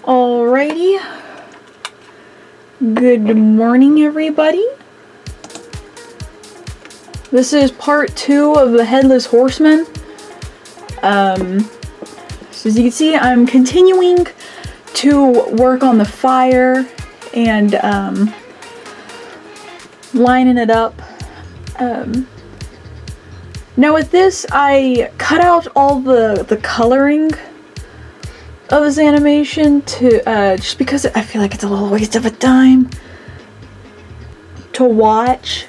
Alrighty. Good morning, everybody. This is part 2 of the Headless Horseman. So as you can see, I'm continuing to work on the fire and lining it up. Now with this, I cut out all the coloring of this animation to just because I feel like it's a little waste of a time to watch.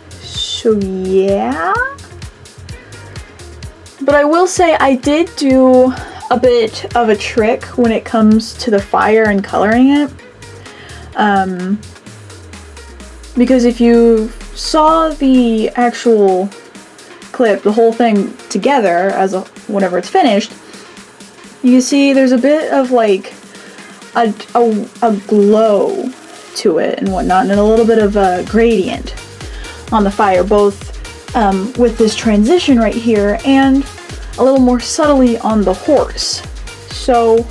So yeah. But I will say I did do a bit of a trick when it comes to the fire and coloring it. Because if you saw the actual clip, the whole thing together whenever it's finished, you can see there's a bit of like a glow to it and whatnot, and a little bit of a gradient on the fire, both with this transition right here and a little more subtly on the horse. So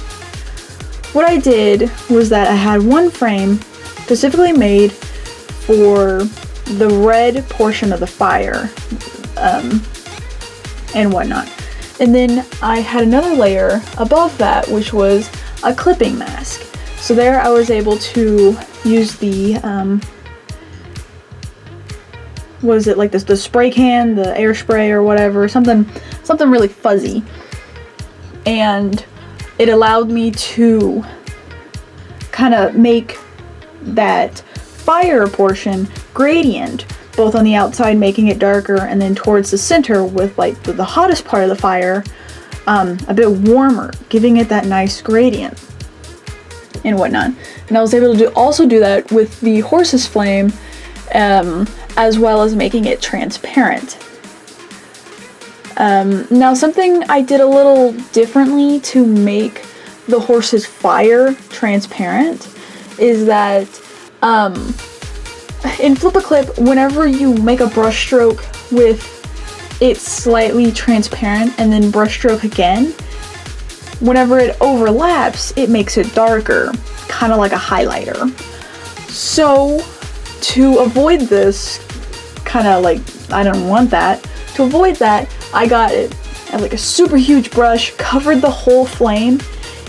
what I did was that I had one frame specifically made for the red portion of the fire and whatnot, and then I had another layer above that which was a clipping mask. So there I was able to use the what is it, like the spray can, the air spray or whatever, something really fuzzy, and it allowed me to kind of make that fire portion gradient, both on the outside making it darker and then towards the center with like the hottest part of the fire a bit warmer, giving it that nice gradient and whatnot. And I was able to also do that with the horse's flame, as well as making it transparent. Now something I did a little differently to make the horse's fire transparent is that in Flip a Clip, whenever you make a brush stroke with it slightly transparent and then brush stroke again, whenever it overlaps, it makes it darker, kind of like a highlighter. So to avoid this, kind of like, I don't want that, to avoid that, I got it at like a super huge brush, covered the whole flame,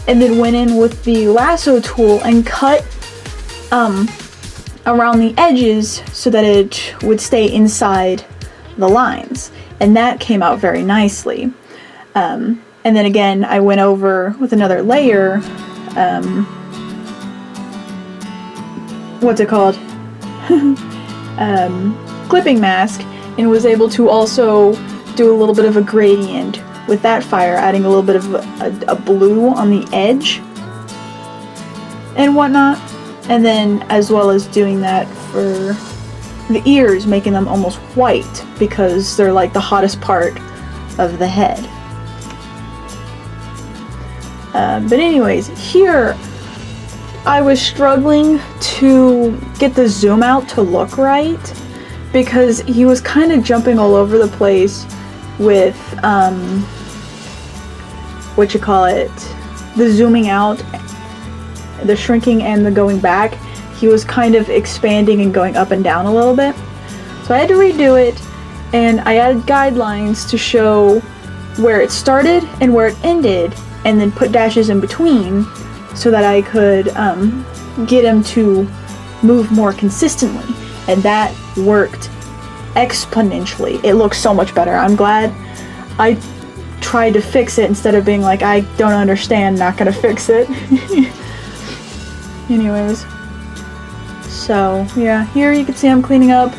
and then went in with the lasso tool and cut around the edges so that it would stay inside the lines, and that came out very nicely. And then again I went over with another layer, what's it called, clipping mask, and was able to also do a little bit of a gradient with that fire, adding a little bit of a blue on the edge and whatnot. And then as well as doing that for the ears, making them almost white because they're like the hottest part of the head. But anyways, here I was struggling to get the zoom out to look right because he was kind of jumping all over the place with the zooming out, the shrinking, and the going back. He was kind of expanding and going up and down a little bit. So I had to redo it, and I added guidelines to show where it started and where it ended, and then put dashes in between so that I could get him to move more consistently. And that worked exponentially. It looks so much better. I'm glad I tried to fix it instead of being like, I don't understand, not gonna fix it. Anyways, so yeah, here you can see I'm cleaning up,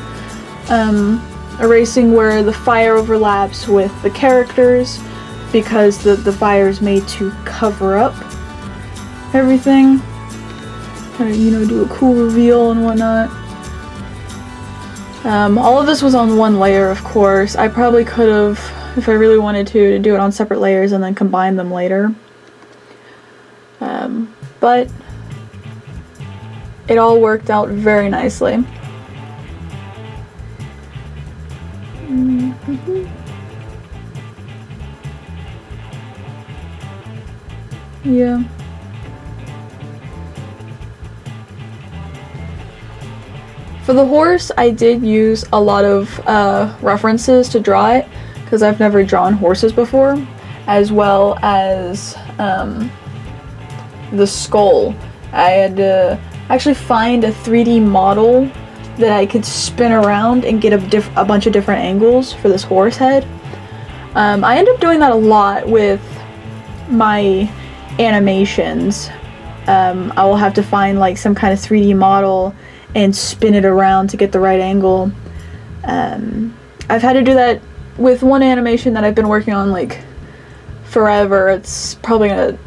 erasing where the fire overlaps with the characters, because the fire is made to cover up everything, kind of, you know, do a cool reveal and whatnot. All of this was on one layer, of course. I probably could have, if I really wanted to do it on separate layers and then combine them later. But it all worked out very nicely. Yeah. For the horse, I did use a lot of references to draw it, because I've never drawn horses before, as well as the skull. I had to actually find a 3D model that I could spin around and get a bunch of different angles for this horse head. I end up doing that a lot with my animations. I will have to find like some kind of 3D model and spin it around to get the right angle. I've had to do that with one animation that I've been working on like forever. It's probably gonna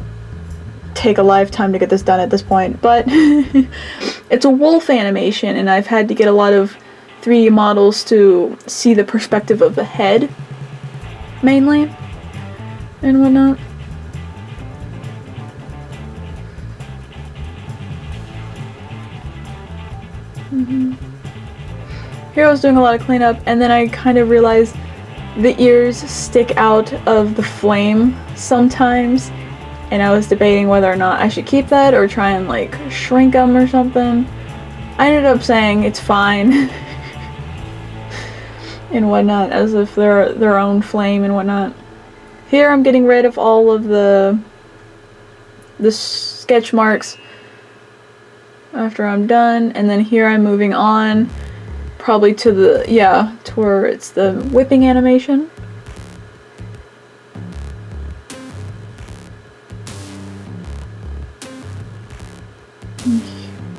take a lifetime to get this done at this point, but it's a wolf animation, and I've had to get a lot of 3D models to see the perspective of the head, mainly, and whatnot. Here I was doing a lot of cleanup, and then I kind of realized the ears stick out of the flame sometimes, and I was debating whether or not I should keep that or try and like shrink them or something. I ended up saying it's fine and whatnot, as if they're their own flame and whatnot. Here I'm getting rid of all of the sketch marks after I'm done, and then here I'm moving on probably to to where it's the whipping animation.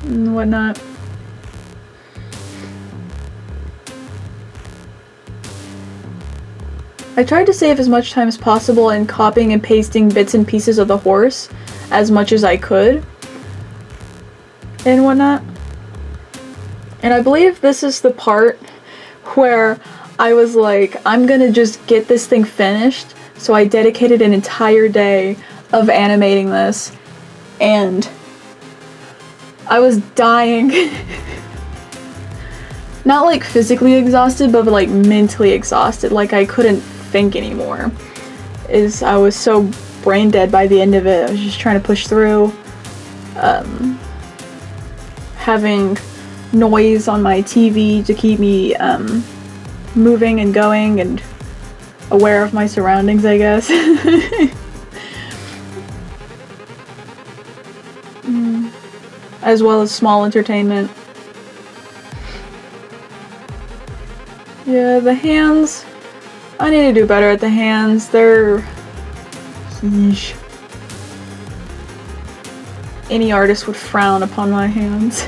And whatnot. I tried to save as much time as possible in copying and pasting bits and pieces of the horse as much as I could and whatnot. And I believe this is the part where I was like, I'm gonna just get this thing finished. So I dedicated an entire day of animating this, and I was dying. Not like physically exhausted, but like mentally exhausted. Like I couldn't think anymore. I was so brain dead by the end of it. I was just trying to push through. Having noise on my TV to keep me moving and going and aware of my surroundings, I guess. As well as small entertainment. Yeah, the hands. I need to do better at the hands. They're... Yeesh. Any artist would frown upon my hands.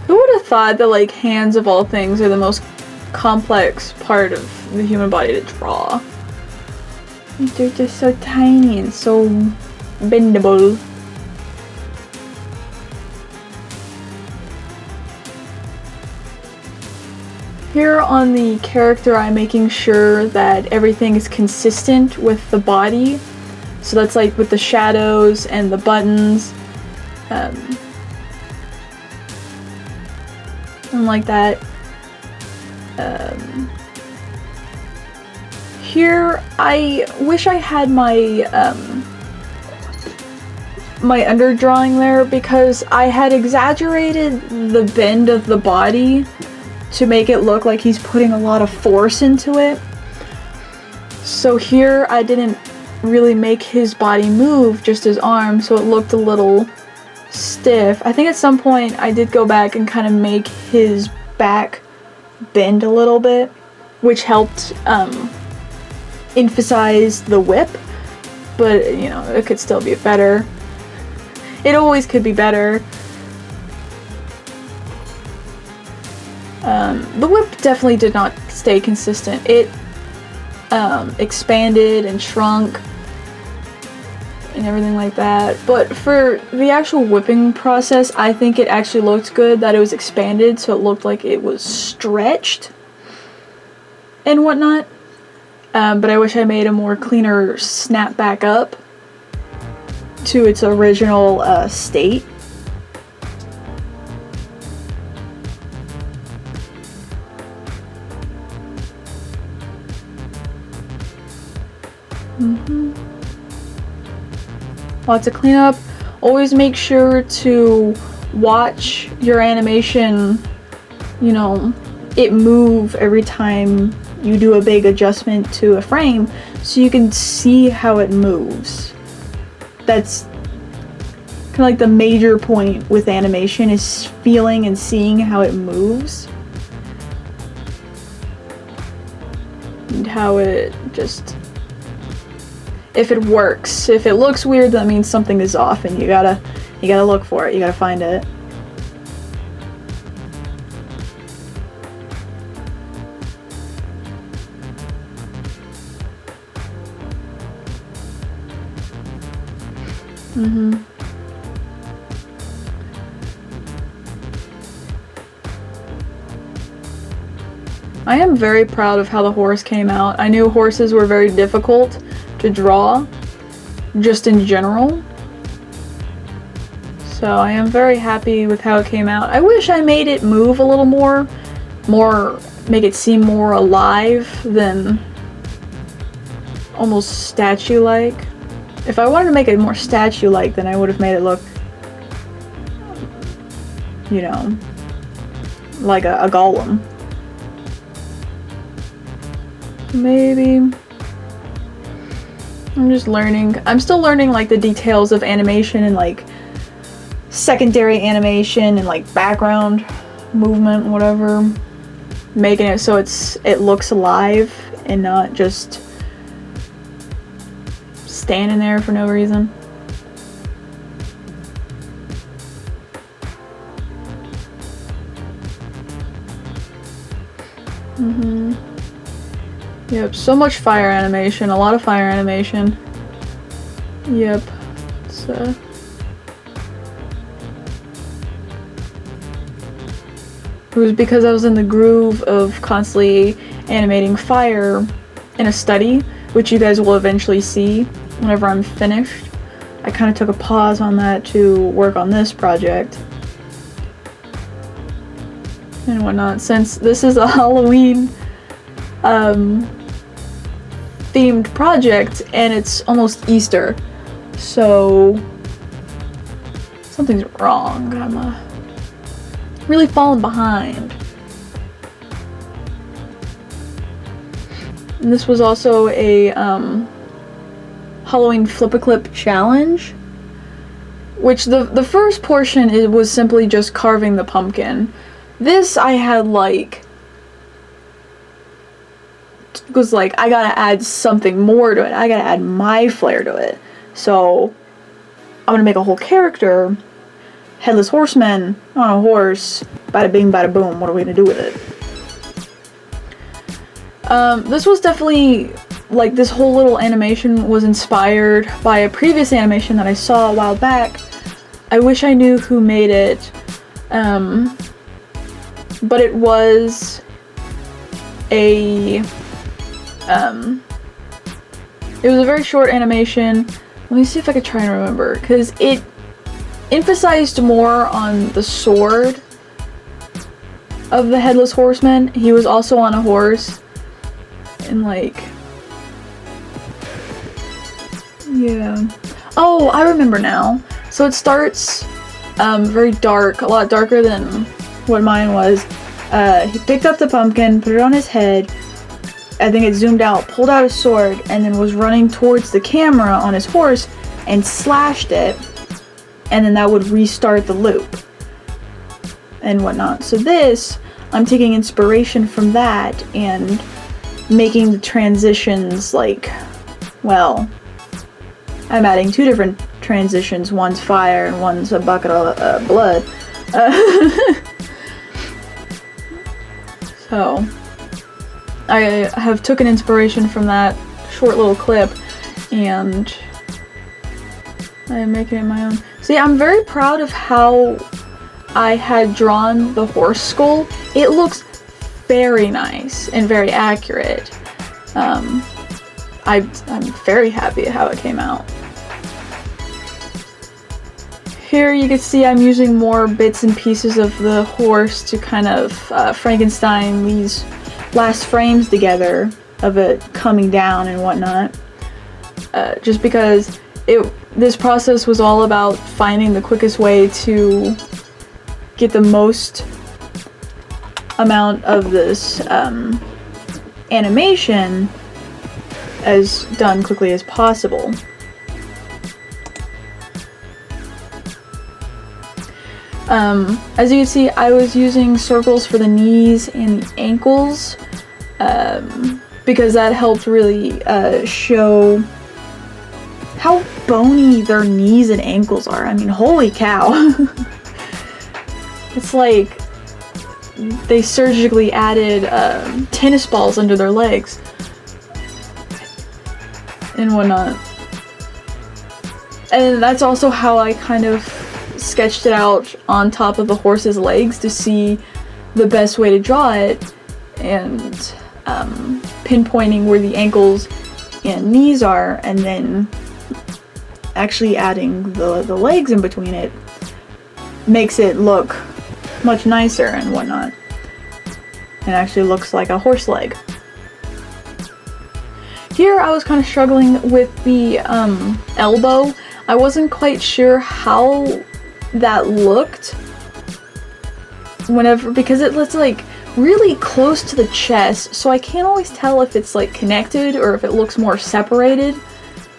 Who would have thought that, like, hands of all things are the most complex part of the human body to draw? They're just so tiny and so bendable. Here on the character, I'm making sure that everything is consistent with the body. So that's like with the shadows and the buttons. And like that. Here, I wish I had my my underdrawing there, because I had exaggerated the bend of the body to make it look like he's putting a lot of force into it. So here I didn't really make his body move, just his arm, so it looked a little stiff. I think at some point I did go back and kind of make his back bend a little bit, which helped emphasize the whip, but you know, it could still be better. It always could be better. The whip definitely did not stay consistent. It expanded and shrunk and everything like that. But for the actual whipping process, I think it actually looked good that it was expanded, so it looked like it was stretched and whatnot. But I wish I made a more cleaner snap back up to its original state. Lots of cleanup. Always make sure to watch your animation, you know, it move every time you do a big adjustment to a frame, so you can see how it moves. That's kind of like the major point with animation, is feeling and seeing how it moves. And how it just, if it works. If it looks weird, that means something is off, and you gotta look for it, you gotta find it. I am very proud of how the horse came out. I knew horses were very difficult to draw, just in general. So I am very happy with how it came out. I wish I made it move a little more, make it seem more alive than almost statue-like. If I wanted to make it more statue-like, then I would have made it look, you know, like a golem. Maybe. I'm just learning. I'm still learning like the details of animation and like secondary animation and like background movement, whatever. Making it so it looks alive and not just standing there for no reason. Yep, so much fire animation, a lot of fire animation. Yep, it's it was because I was in the groove of constantly animating fire in a study, which you guys will eventually see whenever I'm finished. I kind of took a pause on that to work on this project and whatnot, since this is a Halloween themed project and it's almost Easter, so something's wrong. I'm really falling behind. And this was also a Halloween flip-a-clip challenge, which the first portion was simply just carving the pumpkin. This I had like, was like, I gotta add something more to it. I gotta add my flair to it. So I'm gonna make a whole character, Headless Horseman on a horse, bada bing bada boom, what are we gonna do with it? This was definitely, like, this whole little animation was inspired by a previous animation that I saw a while back. I wish I knew who made it, but it was a very short animation. Let me see if I could try and remember, because it emphasized more on the sword of the Headless Horseman. He was also on a horse, and like, yeah. Oh, I remember now. So it starts very dark, a lot darker than what mine was. He picked up the pumpkin, put it on his head, I think it zoomed out, pulled out a sword, and then was running towards the camera on his horse and slashed it, and then that would restart the loop and whatnot. So this, I'm taking inspiration from that and making the transitions like, well, I'm adding two different transitions. One's fire and one's a bucket of blood. So I have taken inspiration from that short little clip and I am making it my own. See, I'm very proud of how I had drawn the horse skull. It looks very nice and very accurate. I'm very happy at how it came out. Here you can see I'm using more bits and pieces of the horse to kind of Frankenstein these last frames together of it coming down and whatnot. just because this process was all about finding the quickest way to get the most amount of this animation as done quickly as possible. As you can see, I was using circles for the knees and the ankles because that helped really show how bony their knees and ankles are. I mean, holy cow. It's like they surgically added tennis balls under their legs and whatnot. And that's also how I kind of sketched it out on top of the horse's legs to see the best way to draw it, and pinpointing where the ankles and knees are, and then actually adding the legs in between it makes it look much nicer and whatnot. It actually looks like a horse leg. Here I was kind of struggling with the elbow. I wasn't quite sure how that looked because it's like really close to the chest, so I can't always tell if it's like connected or if it looks more separated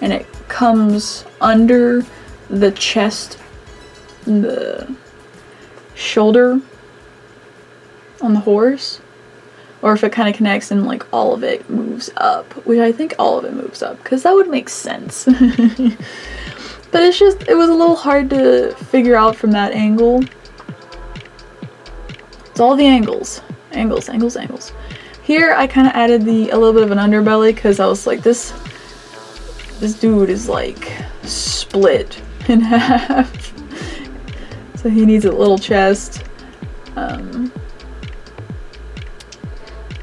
and it comes under the chest and the shoulder on the horse, or if it kind of connects and like all of it moves up, which I think all of it moves up because that would make sense. But it was a little hard to figure out from that angle. It's all the angles. Angles, angles, angles. Here I kind of added a little bit of an underbelly because I was like, this dude is like split in half. So he needs a little chest. And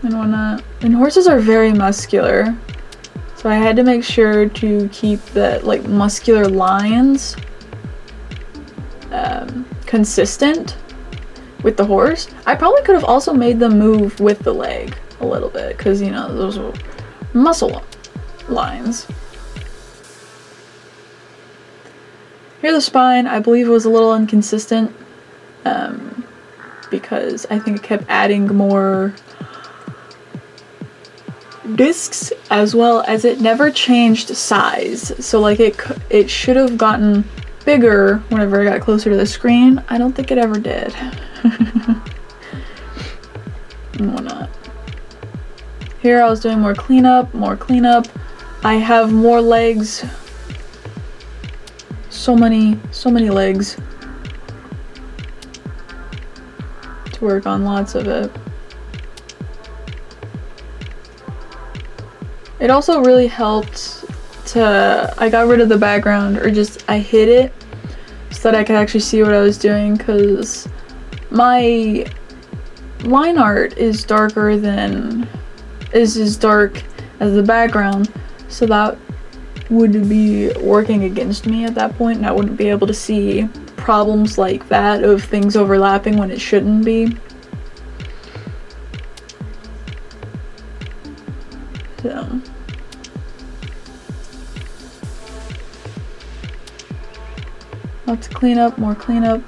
whatnot. And horses are very muscular. So I had to make sure to keep the like muscular lines consistent with the horse. I probably could have also made them move with the leg a little bit because, you know, those are muscle lines. Here the spine, I believe, was a little inconsistent because I think it kept adding more discs, as well as it never changed size. So like it should have gotten bigger whenever I got closer to the screen. I don't think it ever did. And whatnot. Here I was doing more cleanup. I have more legs. So many legs to work on, lots of it. It also really helped I got rid of the background, or just I hid it so that I could actually see what I was doing, because my line art is as dark as the background, so that would be working against me at that point, and I wouldn't be able to see problems like that of things overlapping when it shouldn't be. So lots of cleanup, more cleanup,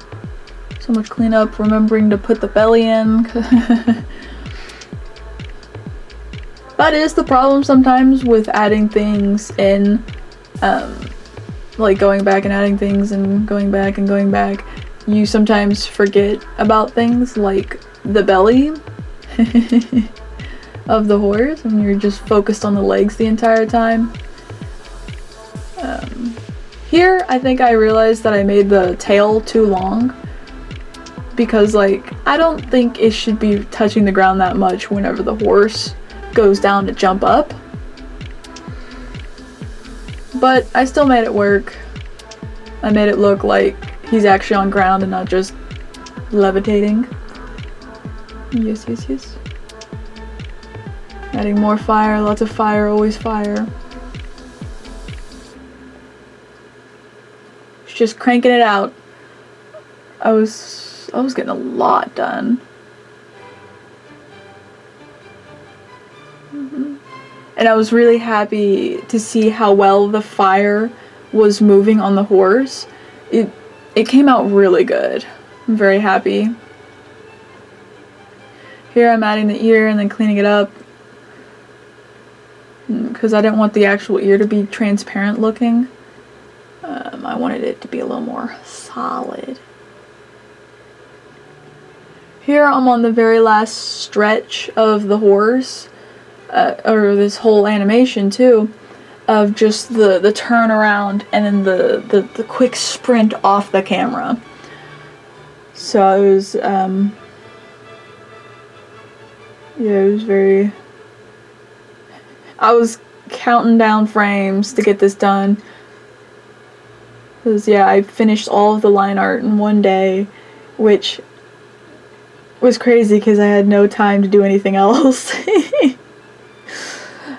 so much cleanup, remembering to put the belly in. That is the problem sometimes with adding things in, like going back and adding things and going back and going back. You sometimes forget about things like the belly of the horse, and you're just focused on the legs the entire time. Here, I think I realized that I made the tail too long, because like, I don't think it should be touching the ground that much whenever the horse goes down to jump up. But I still made it work. I made it look like he's actually on ground and not just levitating. Yes. Adding more fire, lots of fire, always fire. Just cranking it out. I was getting a lot done. and I was really happy to see how well the fire was moving on the horse. It came out really good. I'm very happy. Here I'm adding the ear and then cleaning it up, because I didn't want the actual ear to be transparent looking. I wanted it to be a little more solid. Here I'm on the very last stretch of the horse, or this whole animation too, of just the turnaround and then the quick sprint off the camera. So I was, yeah, it was very... I was counting down frames to get this done. Because, yeah, I finished all of the line art in one day, which was crazy because I had no time to do anything else.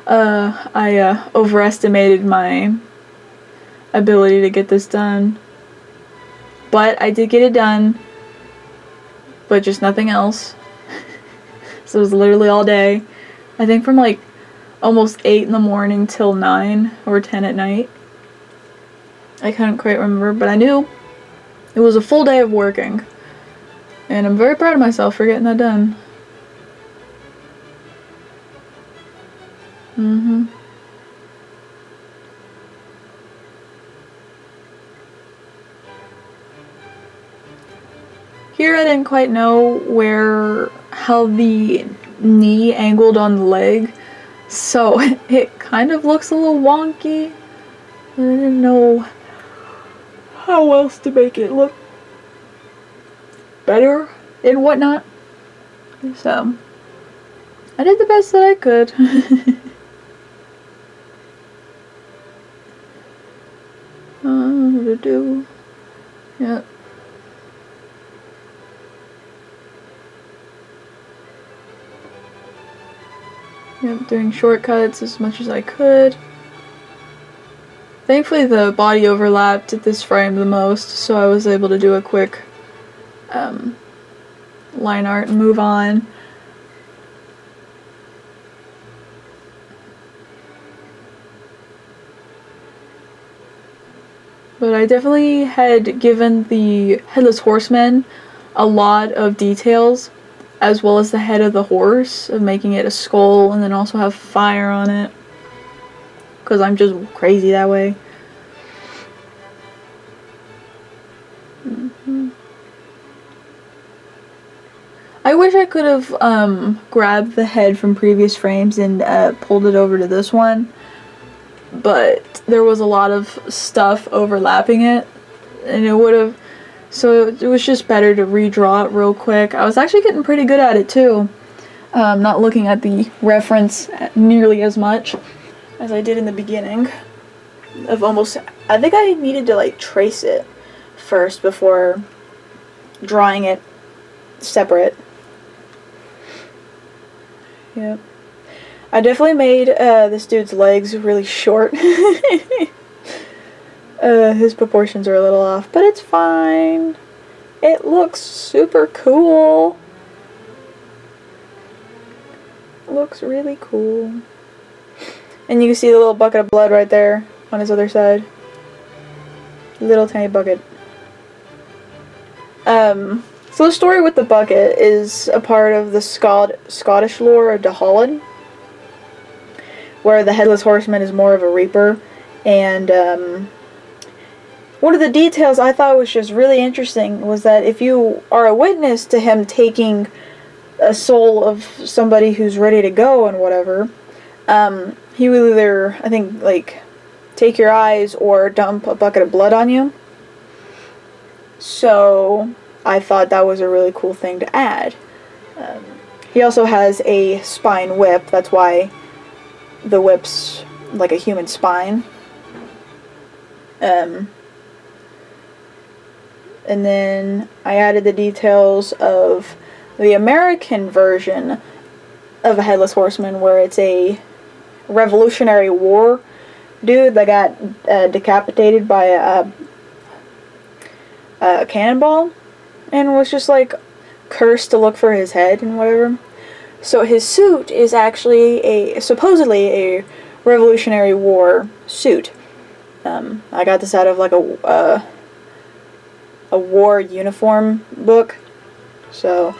I overestimated my ability to get this done. But I did get it done, but just nothing else. So it was literally all day. I think from like almost 8 in the morning till 9 or 10 at night. I couldn't quite remember, but I knew it was a full day of working. And I'm very proud of myself for getting that done. Here I didn't quite know how the knee angled on the leg, so it kind of looks a little wonky. I didn't know how else to make it look better and whatnot. So I did the best that I could. What to do? Yep. Yep, doing shortcuts as much as I could. Thankfully the body overlapped at this frame the most, so I was able to do a quick line art and move on. But I definitely had given the Headless Horseman a lot of details, as well as the head of the horse, of making it a skull and then also have fire on it. Because I'm just crazy that way. I wish I could have grabbed the head from previous frames and pulled it over to this one. But there was a lot of stuff overlapping it. And it would have... So it was just better to redraw it real quick. I was actually getting pretty good at it too. Not looking at the reference nearly as much as I did in the beginning. I think I needed to like trace it first before drawing it separate. Yep. I definitely made this dude's legs really short. His proportions are a little off, but it's fine. It looks super cool. It looks really cool. And you can see the little bucket of blood right there on his other side. Little tiny bucket. So the story with the bucket is a part of the Scottish lore of Holland, where the Headless Horseman is more of a reaper. And one of the details I thought was just really interesting was that if you are a witness to him taking a soul of somebody who's ready to go and whatever, he will either, I think, like, take your eyes or dump a bucket of blood on you. So I thought that was a really cool thing to add. He also has a spine whip. That's why the whip's like a human spine. And then I added the details of the American version of a Headless Horseman, where it's a Revolutionary War dude that got decapitated by a cannonball and was just like cursed to look for his head and whatever. So his suit is actually supposedly a Revolutionary War suit. I got this out of like a war uniform book. So,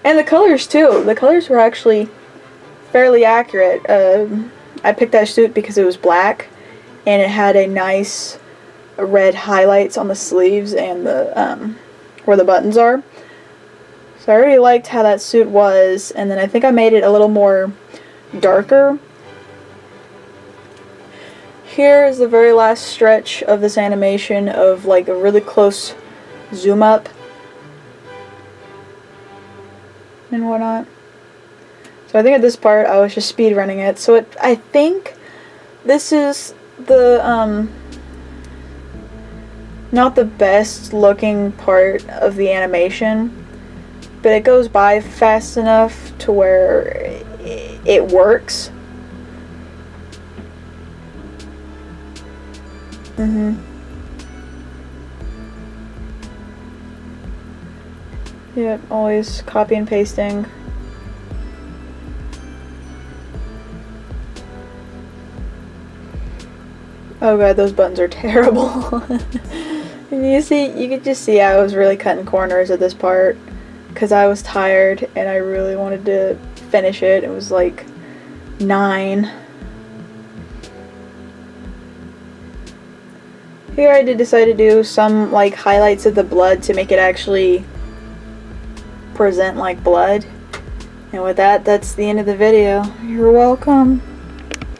and the colors too. The colors were actually fairly accurate. I picked that suit because it was black, and it had a nice red highlights on the sleeves and the where the buttons are. So I really liked how that suit was, and then I think I made it a little more darker. Here is the very last stretch of this animation of like a really close zoom up and whatnot. So I think at this part I was just speed running it. So I think this is the not the best looking part of the animation, but it goes by fast enough to where it works. Yep, always copy and pasting. Oh god, those buttons are terrible. You could just see I was really cutting corners at this part because I was tired and I really wanted to finish it. It was like 9. Here I did decide to do some like highlights of the blood to make it actually present like blood. And with that, that's the end of the video. You're welcome.